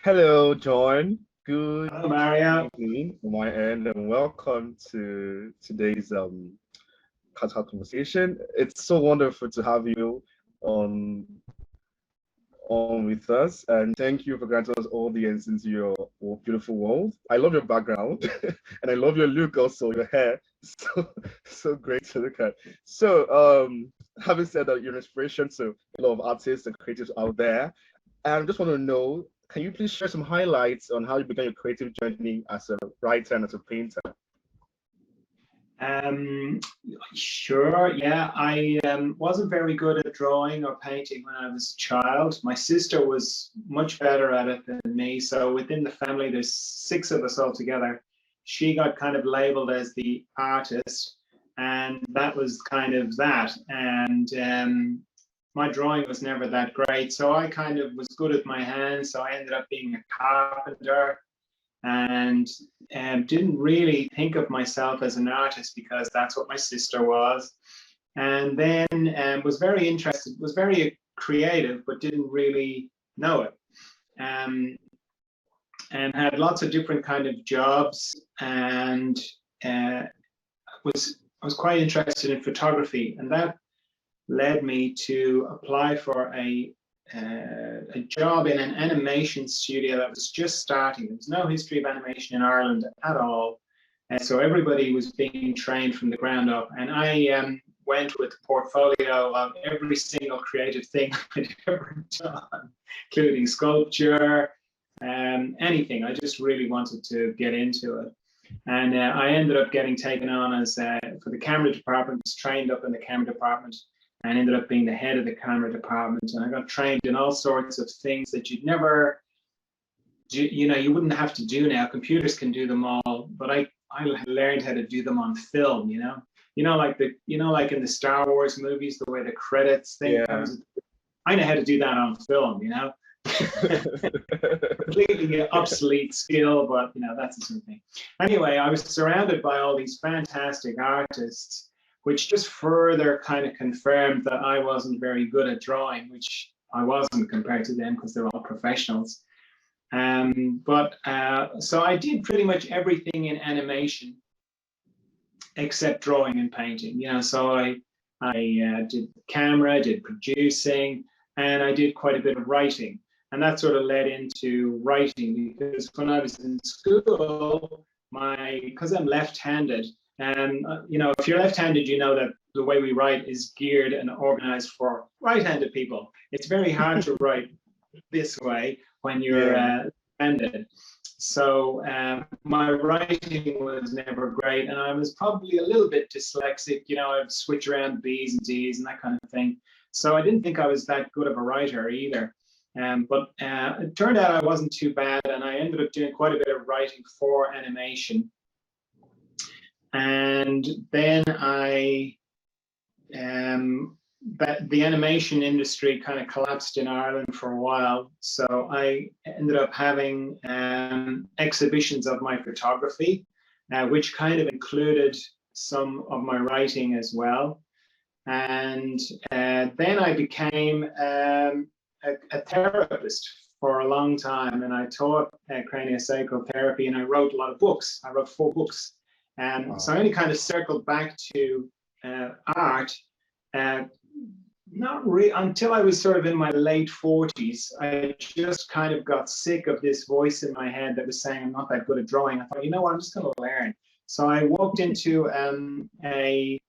Hello, John. Good Hello, Mario. evening on my end, and welcome to today's Qatar conversation. It's so wonderful to have you on on with us, and thank you for granting us audience into your beautiful world. I love your background, and I love your look also, your hair. So so great to look at. So, having said that, you're an inspiration to a lot of artists and creatives out there. And I just want to know, can you please share some highlights on how you began your creative journey as a writer and as a painter? Um, sure, yeah, I wasn't very good at drawing or painting when I was a child. My sister was much better at it than me. So within the family, there's six of us all together. She got kind of labeled as the artist, and that was kind of that. And my drawing was never that great. So I kind of was good at my hands. So I ended up being a carpenter and didn't really think of myself as an artist because that's what my sister was. And then was very interested, was very creative, but didn't really know it. Um, and had lots of different kind of jobs, and I was quite interested in photography, and that led me to apply for a job in an animation studio that was just starting. There was no history of animation in Ireland at all. And so everybody was being trained from the ground up. And I went with a portfolio of every single creative thing I'd ever done, including sculpture, anything. I just really wanted to get into it. And I ended up getting taken on as for the camera department, was trained up in the camera department and ended up being the head of the camera department. And I got trained in all sorts of things that you'd never do, you wouldn't have to do now. Computers can do them all, but I learned how to do them on film, like in the Star Wars movies, the way the credits thing Yeah. comes. I know how to do that on film. Completely obsolete skill, but that's the sort of thing. Anyway, I was surrounded by all these fantastic artists, which just further kind of confirmed that I wasn't very good at drawing, which I wasn't compared to them because they're all professionals. So I did pretty much everything in animation except drawing and painting. So I did camera, did producing, and I did quite a bit of writing. And that sort of led into writing because when I was in school, because I'm left-handed, and if you're left-handed, you know that the way we write is geared and organized for right-handed people. It's very hard to write this way when you're left-handed. So my writing was never great, and I was probably a little bit dyslexic. I'd switch around B's and D's and that kind of thing. So I didn't think I was that good of a writer either. But it turned out I wasn't too bad, and I ended up doing quite a bit of writing for animation. And then the animation industry kind of collapsed in Ireland for a while. So I ended up having exhibitions of my photography, which kind of included some of my writing as well. And then I became a therapist for a long time, and I taught craniosacral therapy, and I wrote a lot of books. I wrote 4 books. So I only kind of circled back to art, not really until I was sort of in my late 40s. I just kind of got sick of this voice in my head that was saying I'm not that good at drawing. I thought, what, I'm just going to learn. So I walked into a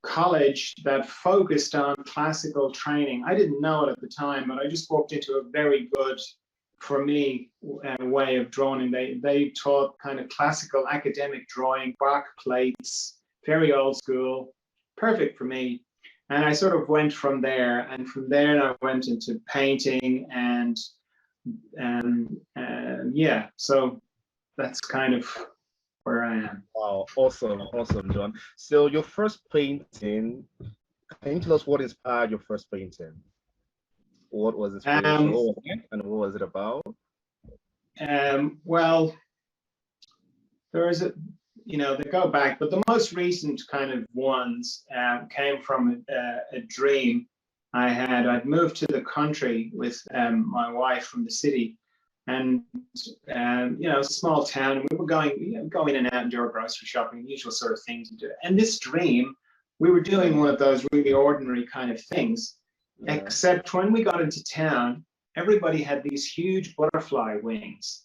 college that focused on classical training. I didn't know it at the time, but I just walked into a very good, for me, way of drawing. They taught kind of classical academic drawing, bark plates, very old school, perfect for me. And I sort of went from there, and from there I went into painting, and so that's kind of where I am. Wow, awesome, John. So your first painting, can you tell us what inspired your first painting? What was inspiration? What was it, and what was it about? Well, there is they go back, but the most recent kind of ones came from a dream. I'd moved to the country with my wife from the city, and it's a small town, and we were go in and out and do our grocery shopping, the usual sort of things to do. And this dream, we were doing one of those really ordinary kind of things, except when we got into town, everybody had these huge butterfly wings.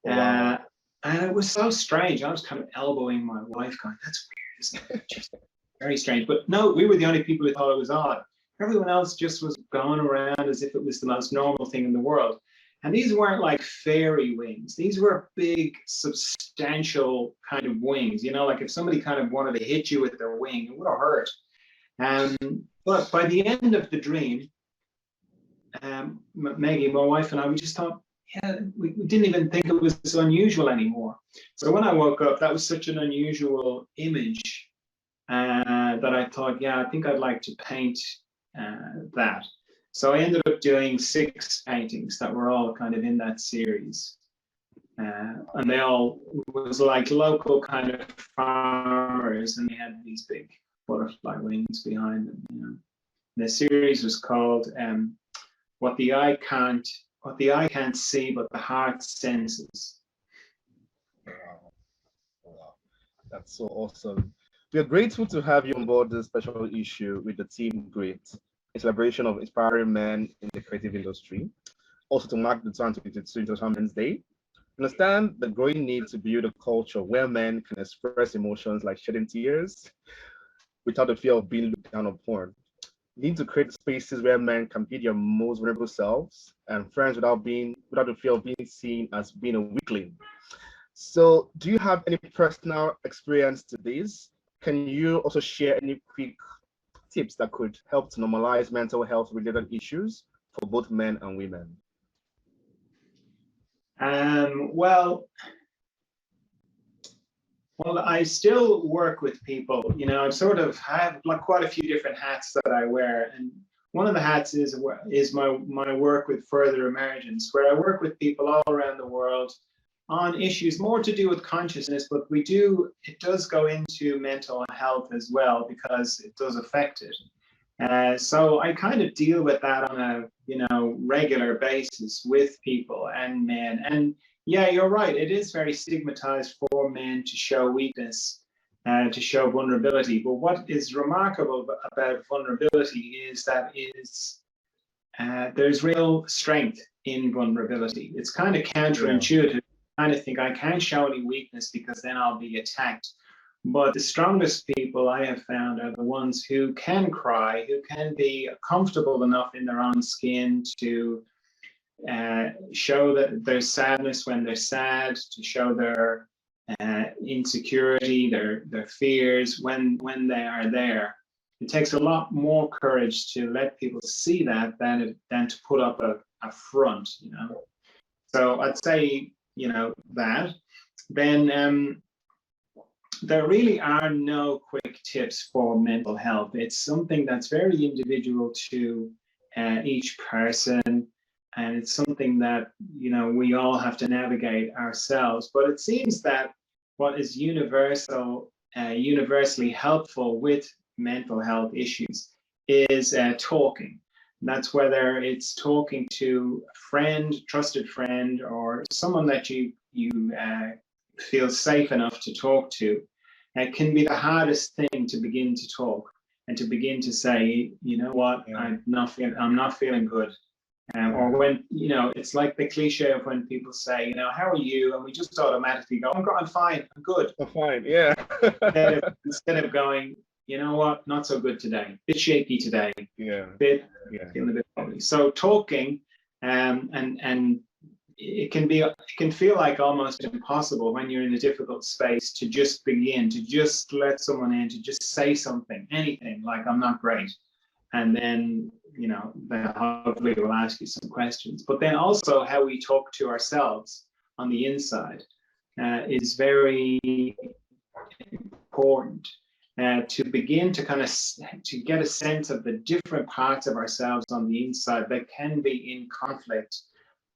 Wow. And it was so strange. I was kind of elbowing my wife, going, "That's weird, isn't it?" Just very strange. But no, we were the only people who thought it was odd. Everyone else just was going around as if it was the most normal thing in the world. And these weren't like fairy wings. These were big, substantial kind of wings. Like if somebody kind of wanted to hit you with their wing, it would have hurt. But by the end of the dream, Maggie, my wife, and I, we just thought, yeah, we didn't even think it was unusual anymore. So when I woke up, that was such an unusual image that I thought, yeah, I think I'd like to paint that. So I ended up doing 6 paintings that were all kind of in that series. And they all was like local kind of farmers, and they had these big butterfly wings behind them. The series was called What the Eye Can't See, but the Heart Senses. Wow. That's so awesome. We are grateful to have you on board this special issue with the team Great, a celebration of inspiring men in the creative industry. Also to mark the 2022 International Men's Day. Understand the growing need to build a culture where men can express emotions like shedding tears without the fear of being looked down upon. We need to create spaces where men can be their most vulnerable selves and friends without the fear of being seen as being a weakling. So do you have any personal experience to this? Can you also share any quick tips that could help to normalize mental health related issues for both men and women? Well, I still work with people. I have like quite a few different hats that I wear, and one of the hats is my work with Further Emergence, where I work with people all around the world on issues more to do with consciousness, but it does go into mental health as well, because it does affect it. So I kind of deal with that on a regular basis with people and men. And yeah, you're right. It is very stigmatized for men to show weakness, to show vulnerability. But what is remarkable about vulnerability is that there's real strength in vulnerability. It's kind of counterintuitive. I kind of think I can't show any weakness because then I'll be attacked. But the strongest people I have found are the ones who can cry, who can be comfortable enough in their own skin to show that there's sadness when they're sad, to show their insecurity, their fears when they are there. It takes a lot more courage to let people see that than to put up a front. So I'd say that. Then there really are no quick tips for mental health. It's something that's very individual to each person, and it's something that we all have to navigate ourselves. But it seems that what is universally helpful with mental health issues is talking. And that's whether it's talking to a friend, trusted friend, or someone that you feel safe enough to talk to. It can be the hardest thing to begin to talk and to begin to say, you know what, I'm not feeling good. Or when, it's like the cliche of when people say, how are you? And we just automatically go, I'm fine, I'm good. I'm fine, yeah. instead of going, you know what, not so good today, bit shaky today, feeling a bit wobbly. So talking, and it can feel like almost impossible when you're in a difficult space to just begin, to just let someone in, to just say something, anything, like I'm not great. And then, then hopefully we'll ask you some questions. But then also how we talk to ourselves on the inside is very important. To begin to to get a sense of the different parts of ourselves on the inside that can be in conflict,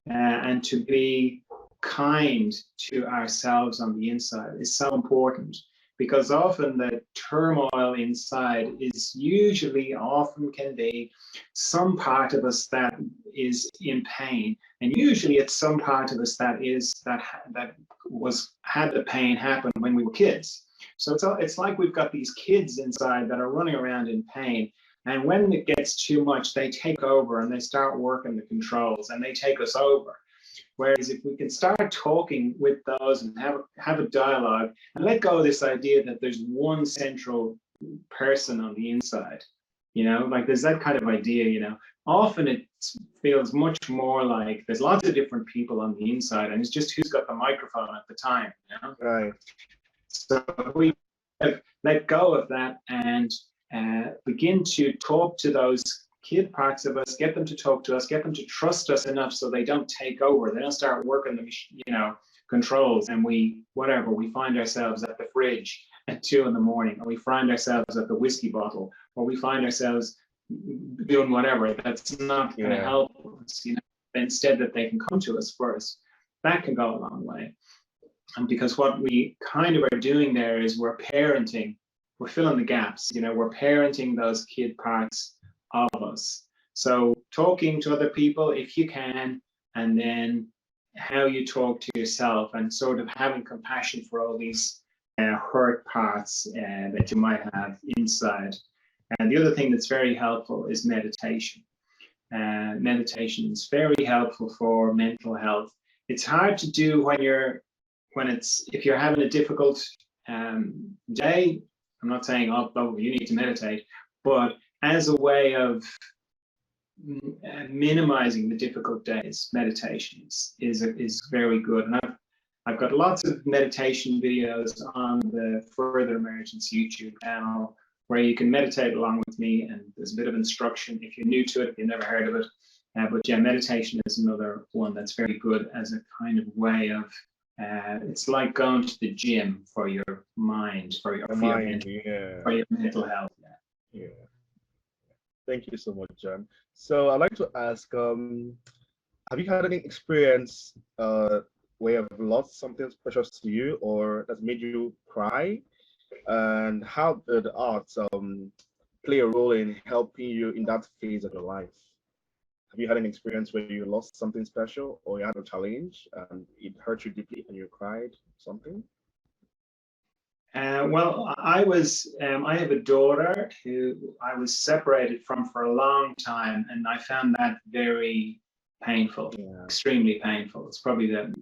and to be kind to ourselves on the inside is so important. because often the turmoil inside is usually, often can be, some part of us that is in pain, and usually it's some part of us that had the pain happen when we were kids. So it's like we've got these kids inside that are running around in pain, and when it gets too much, they take over and they start working the controls and they take us over. Whereas if we can start talking with those and have a dialogue and let go of this idea that there's one central person on the inside, like there's that kind of idea, often it feels much more like there's lots of different people on the inside and it's just who's got the microphone at the time, Right. So we let go of that and begin to talk to those kid parts of us, get them to talk to us, get them to trust us enough so they don't take over, they don't start working the controls, and we find ourselves at the fridge at 2 a.m, or we find ourselves at the whiskey bottle, or we find ourselves doing whatever that's not going to help us, instead that they can come to us first. That can go a long way. And because what we kind of are doing there is we're parenting, we're filling the gaps, we're parenting those kid parts of us. So talking to other people if you can, and then how you talk to yourself, and sort of having compassion for all these hurt parts that you might have inside. And the other thing that's very helpful is meditation. Meditation is very helpful for mental health. It's hard to do if you're having a difficult day. I'm not saying, oh, you need to meditate, but as a way of minimizing the difficult days, meditation is very good. And I've got lots of meditation videos on the Further Emergence YouTube channel where you can meditate along with me, and there's a bit of instruction if you're new to it, if you've never heard of it. But yeah, meditation is another one that's very good as a kind of way of, it's like going to the gym for your mind, for your mental health. Yeah. Thank you so much, John. So I'd like to ask, have you had any experience where you've lost something precious to you or that's made you cry? And how did art play a role in helping you in that phase of your life? Have you had an experience where you lost something special, or you had a challenge and it hurt you deeply and you cried something? Well, I have a daughter who I was separated from for a long time, and I found that very painful, extremely painful. It's probably the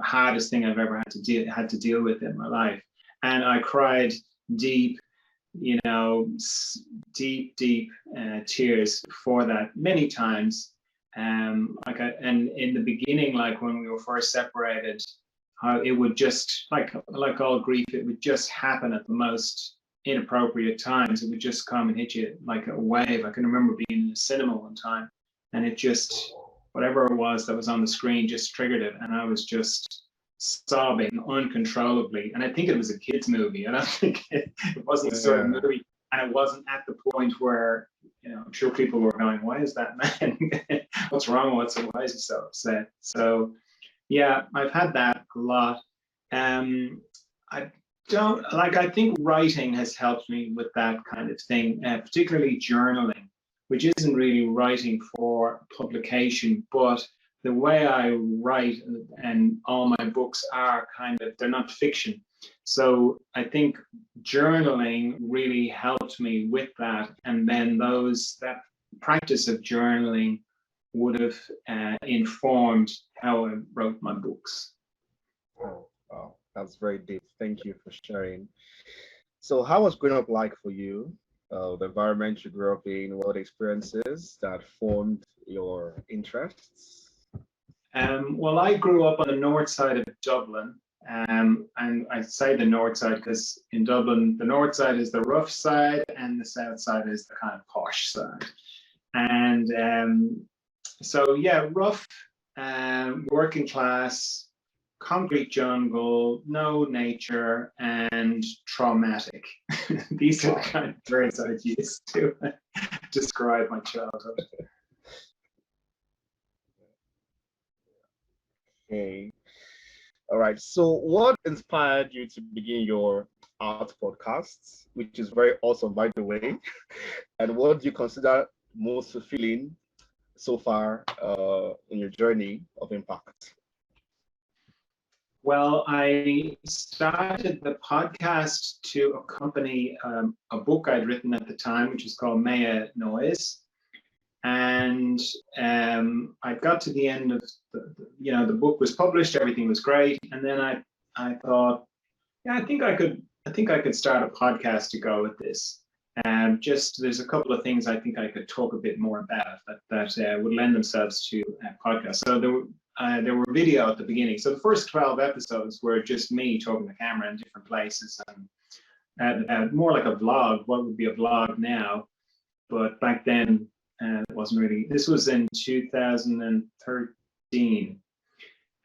hardest thing I've ever had to deal with in my life. And I cried deep, deep tears for that many times. And in the beginning, like when we were first separated, it would just, like all grief, it would just happen at the most inappropriate times. It would just come and hit you like a wave. I can remember being in the cinema one time, and it just, whatever it was that was on the screen just triggered it, and I was just sobbing uncontrollably. And I think it was a kid's movie. I don't think it wasn't the sort of movie, and it wasn't at the point where, I'm sure people were going, why is that man? What's wrong? Why is he so upset? So yeah, I've had that a lot. I think writing has helped me with that kind of thing, particularly journaling, which isn't really writing for publication, but the way I write, and all my books are they're not fiction. So I think journaling really helped me with that. And then that practice of journaling would have informed how I wrote my books. Oh, wow, that's very deep. Thank you for sharing. So how was growing up like for you? The environment you grew up in, what experiences that formed your interests? Well, I grew up on the north side of Dublin. And I say the north side because in Dublin, the north side is the rough side and the south side is the kind of posh side. And so yeah, rough, working class, concrete jungle, no nature, and traumatic. These are the kind of words I'd use to describe my childhood. Okay. All right. So what inspired you to begin your heART podcasts, which is very awesome, by the way. And what do you consider most fulfilling so far in your journey of impact? Well, I started the podcast to accompany a book I'd written at the time, which is called Maya Noise. And I got to the end of the book was published, everything was great, and then I thought, yeah, I think I could start a podcast to go with this. Just there's a couple of things I think I could talk a bit more about that would lend themselves to a podcast. So there were video at the beginning. So the first 12 episodes were just me talking to the camera in different places, and more like a vlog. What would be a vlog now? But back then, it wasn't really. This was in 2013,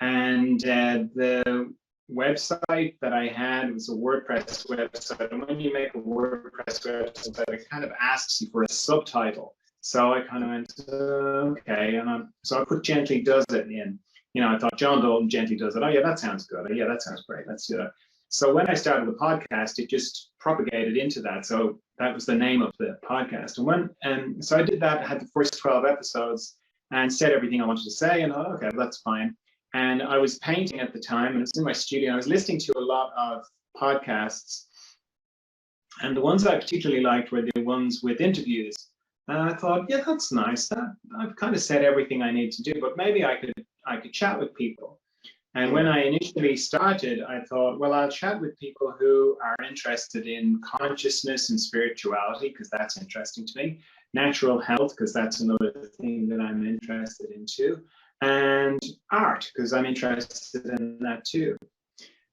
and the website that I had was a WordPress website. And when you make a WordPress website, it kind of asks you for a subtitle. So I kind of went, okay, and so I put "gently does it" in. I thought John Dalton gently does it. Oh yeah, that sounds good. Oh, yeah, that sounds great. Let's do that. So when I started the podcast, it just propagated into that. So that was the name of the podcast. And so I did that. I had the first 12 episodes and said everything I wanted to say. And okay, that's fine. And I was painting at the time, and it was in my studio. I was listening to a lot of podcasts, and the ones I particularly liked were the ones with interviews. And I thought, yeah, that's nice. I've kind of said everything I need to do, but maybe I could chat with people. And when I initially started, I thought, well, I'll chat with people who are interested in consciousness and spirituality, because that's interesting to me. Natural health, because that's another thing that I'm interested in too. And art, because I'm interested in that too.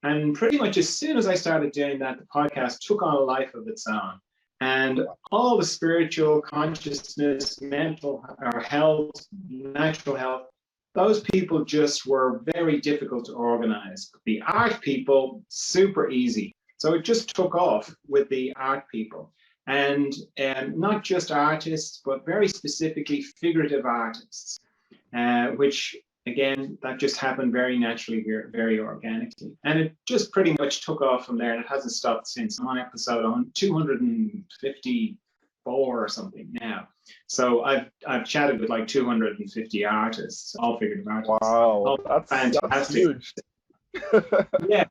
And pretty much as soon as I started doing that, the podcast took on a life of its own. And all the spiritual consciousness, mental or health, natural health, those people just were very difficult to organize. The art people, super easy. So it just took off with the art people. And not just artists, but very specifically figurative artists, which, again, that just happened very naturally, very organically. And it just pretty much took off from there, and it hasn't stopped since. I'm on episode 254 or something now. So I've chatted with like 250 artists, all figurative artists. Wow, that's fantastic. That's huge. Yeah.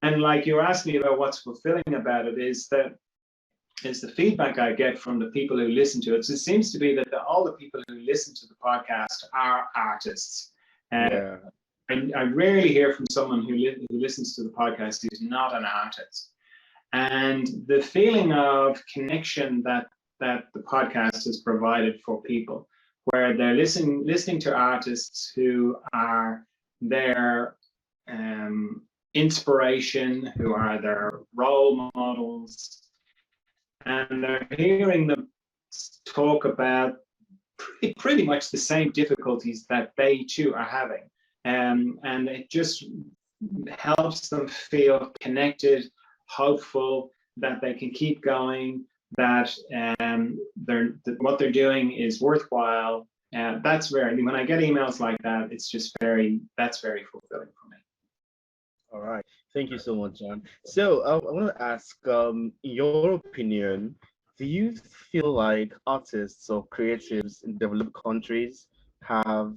And like you asked me about what's fulfilling about it is the feedback I get from the people who listen to it. So it seems to be that all the people who listen to the podcast are artists. Yeah. And I rarely hear from someone who listens to the podcast who's not an artist. And the feeling of connection that the podcast has provided for people, where they're listening to artists who are their inspiration, who are their role models, and they're hearing them talk about pretty much the same difficulties that they too are having. And it just helps them feel connected, hopeful, that they can keep going, that what they're doing is worthwhile. That's when I get emails like that, that's very fulfilling for me. All right. Thank you so much, John. So I want to ask, in your opinion, do you feel like artists or creatives in developed countries have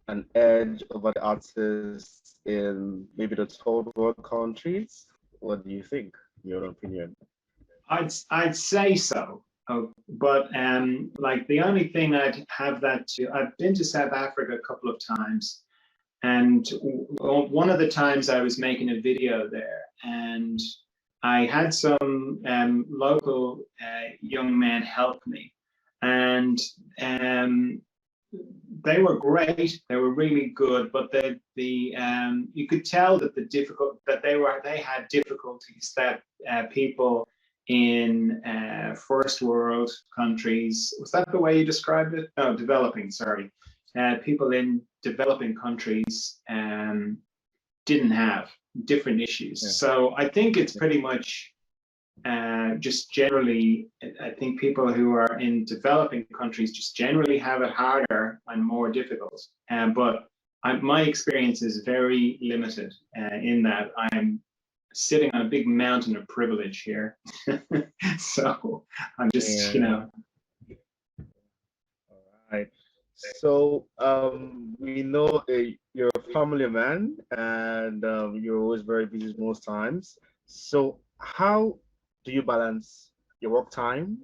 an edge over the artists in maybe the third world countries? What do you think, in your opinion? I'd say so. But like the only thing I'd have that to, I've been to South Africa a couple of times. And one of the times I was making a video there, and I had some local young men help me, and they were great. They were really good, but you could tell that they had difficulties that people in first world countries, was that the way you described it? No, developing. Sorry. People in developing countries didn't have different issues. Yeah. So I think it's pretty much just generally, I think people who are in developing countries just generally have it harder and more difficult. But my experience is very limited in that I'm sitting on a big mountain of privilege here. So I'm just, you know. All right. So we know you're a family man, and you're always very busy most times. So how do you balance your work time,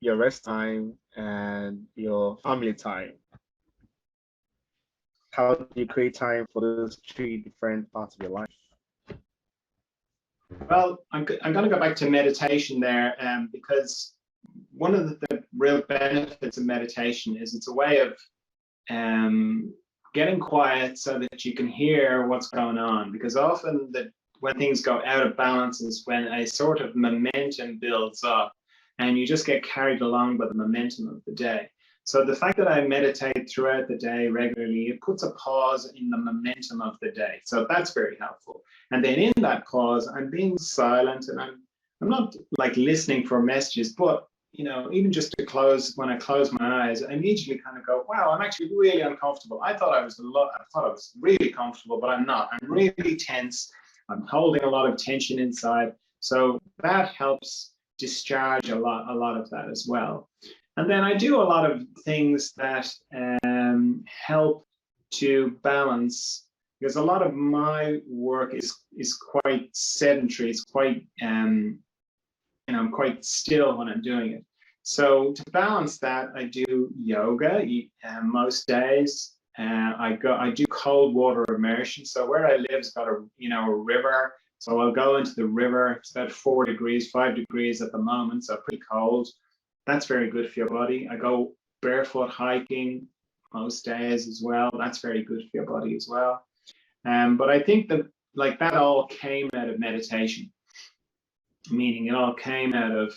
your rest time, and your family time? How do you create time for those three different parts of your life? Well, I'm going to go back to meditation there, because one of the real benefits of meditation is it's a way of getting quiet so that you can hear what's going on. Because often when things go out of balance is when a sort of momentum builds up and you just get carried along by the momentum of the day. So the fact that I meditate throughout the day regularly, it puts a pause in the momentum of the day. So that's very helpful. And then in that pause, I'm being silent, and I'm not like listening for messages, but you know, even just to when I close my eyes, I immediately kind of go, wow, I'm actually really uncomfortable. I thought I was really comfortable, but I'm not. I'm really tense. I'm holding a lot of tension inside. So that helps discharge a lot of that as well. And then I do a lot of things that help to balance, because a lot of my work is quite sedentary. It's quite I'm quite still when I'm doing it. So to balance that, I do yoga most days. I do cold water immersion. So where I live has got a river. So I'll go into the river. It's about 4 degrees, 5 degrees at the moment, so pretty cold. That's very good for your body. I go barefoot hiking most days as well. That's very good for your body as well. But I think that all came out of meditation. Meaning it all came out of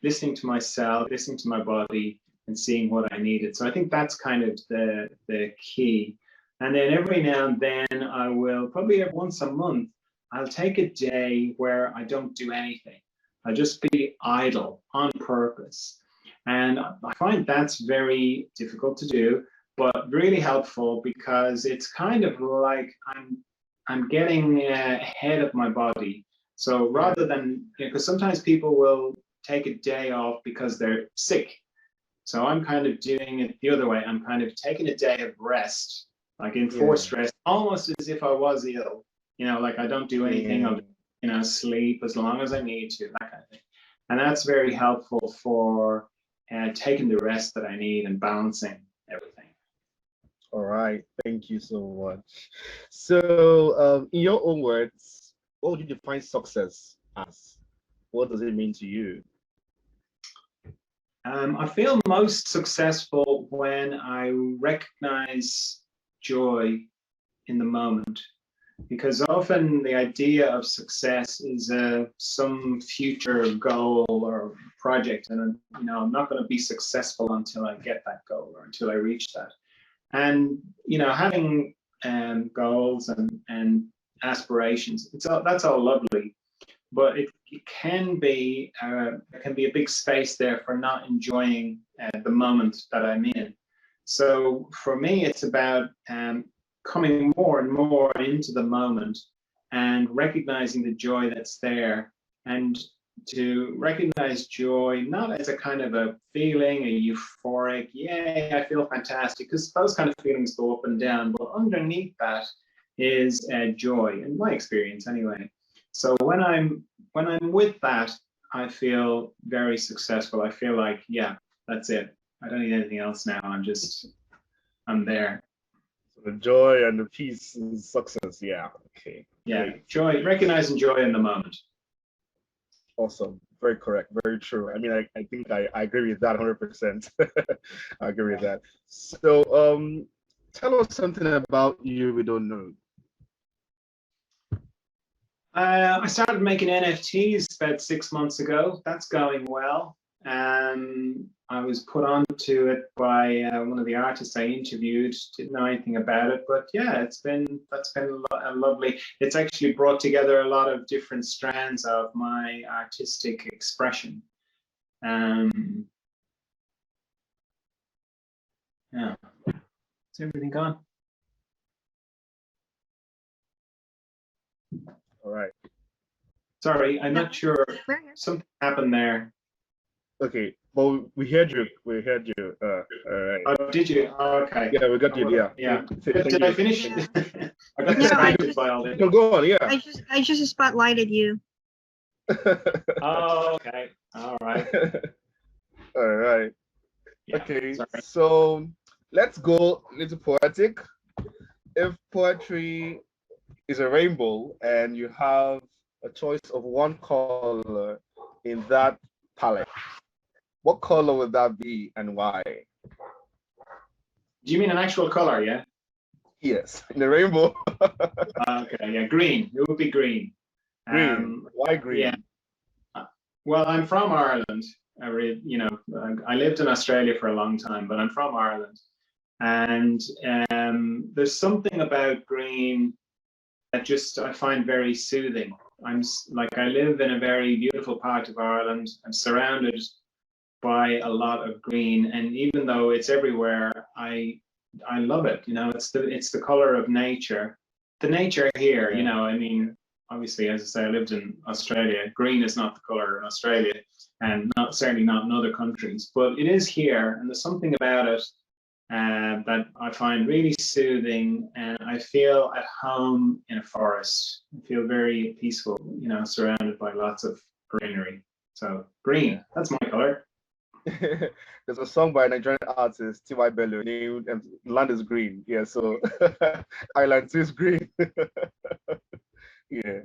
listening to myself, listening to my body, and seeing what I needed. So I think that's kind of the key. And then every now and then I will, probably once a month, I'll take a day where I don't do anything. I just be idle on purpose. And I find that's very difficult to do, but really helpful, because it's kind of like I'm getting ahead of my body. So rather than, because sometimes people will take a day off because they're sick. So I'm kind of doing it the other way. I'm kind of taking a day of rest, like enforced rest, almost as if I was ill. Like I don't do anything. I'll sleep as long as I need to, that kind of thing. And that's very helpful for taking the rest that I need and balancing everything. All right, thank you so much. So, in your own words, what would you define success as? What does it mean to you? I feel most successful when I recognize joy in the moment, because often the idea of success is some future goal or project, and I'm not going to be successful until I get that goal or until I reach that. And having goals and aspirations, that's all lovely, but it can be a big space there for not enjoying the moment that I'm in. So for me, it's about coming more and more into the moment and recognizing the joy that's there, and to recognize joy not as a kind of a feeling, a euphoric, yay, I feel fantastic, because those kind of feelings go up and down, but underneath that is joy, in my experience anyway. So when I'm with that, I feel very successful. I feel like, yeah, that's it. I don't need anything else now. I'm there. So the joy and the peace is success. Yeah. Okay. Yeah. Great. Joy, recognizing joy in the moment. Awesome. Very correct. Very true. I mean, I think I agree with that 100%. I agree with that. So, tell us something about you we don't know. I started making NFTs about 6 months ago. That's going well. I was put onto it by one of the artists I interviewed. Didn't know anything about it, but yeah, that's been lovely. It's actually brought together a lot of different strands of my artistic expression. Yeah. Is everything gone? All right. Sorry, I'm not sure. Something happened there. Okay, but we heard you. We heard you. All right. Oh, did you? Oh, okay. Yeah, we got you. Yeah. Yeah. Thank Did you. I finish? Yeah. I got No, I distracted just- by all this. No, go on. Yeah. I just spotlighted you. Oh, okay. All right. All right. Yeah, Okay. sorry. So let's go a little poetic. If poetry is a rainbow and you have a choice of one color in that palette, what color would that be and why? Do you mean an actual color? Yeah. Yes, in the rainbow. Okay. Yeah, green. It would be green. Green. Why green? Yeah. Well, I'm from Ireland. I lived in Australia for a long time, but I'm from Ireland, and there's something about green that just I find very soothing. I live in a very beautiful part of Ireland. I'm surrounded by a lot of green, and even though it's everywhere, I love it. It's the color of nature. The nature here, I mean, obviously, as I say, I lived in Australia. Green is not the color in Australia, and certainly not in other countries, but it is here, and there's something about it that I find really soothing, and I feel at home in a forest. I feel very peaceful, surrounded by lots of greenery. So green, that's my color. There's a song by a Nigerian artist, T.Y. Bello, named Land is Green. Yeah, so Island is green. Yeah.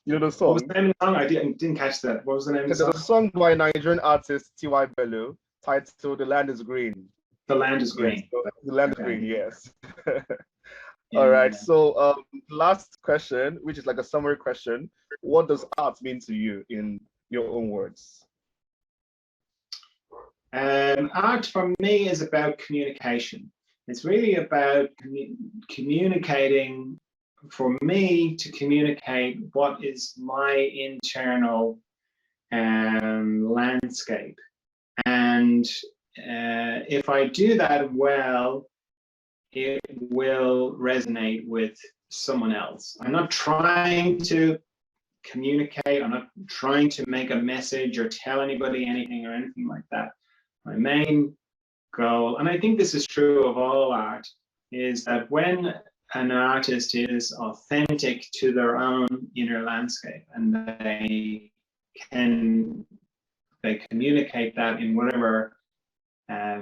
You know the song? What was the name of the song? I didn't catch that. What was the name of the There's song? a song by a Nigerian artist, T.Y. Bello, titled The Land is Green. The Land is Green. Yes, so the land Okay. is green, yes. Yeah, All right, yeah. so last question, which is like a summary question. What does art mean to you in your own words? Art for me is about communication. It's really about communicating, for me to communicate what is my internal landscape. And if I do that well, it will resonate with someone else. I'm not trying to communicate, I'm not trying to make a message or tell anybody anything or anything like that. My main goal, and I think this is true of all art, is that when an artist is authentic to their own inner landscape and they communicate that in whatever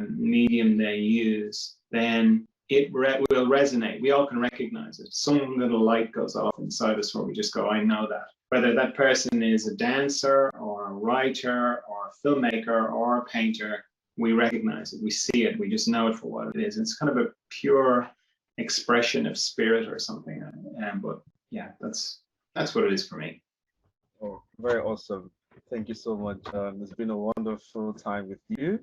medium they use, then it will resonate. We all can recognize it. Some little light goes off inside us where we just go, I know that. Whether that person is a dancer or a writer or a filmmaker or a painter, we recognize it, we see it, we just know it for what it is. It's kind of a pure expression of spirit or something. But yeah, that's what it is for me. Oh, very awesome. Thank you so much. It's been a wonderful time with you.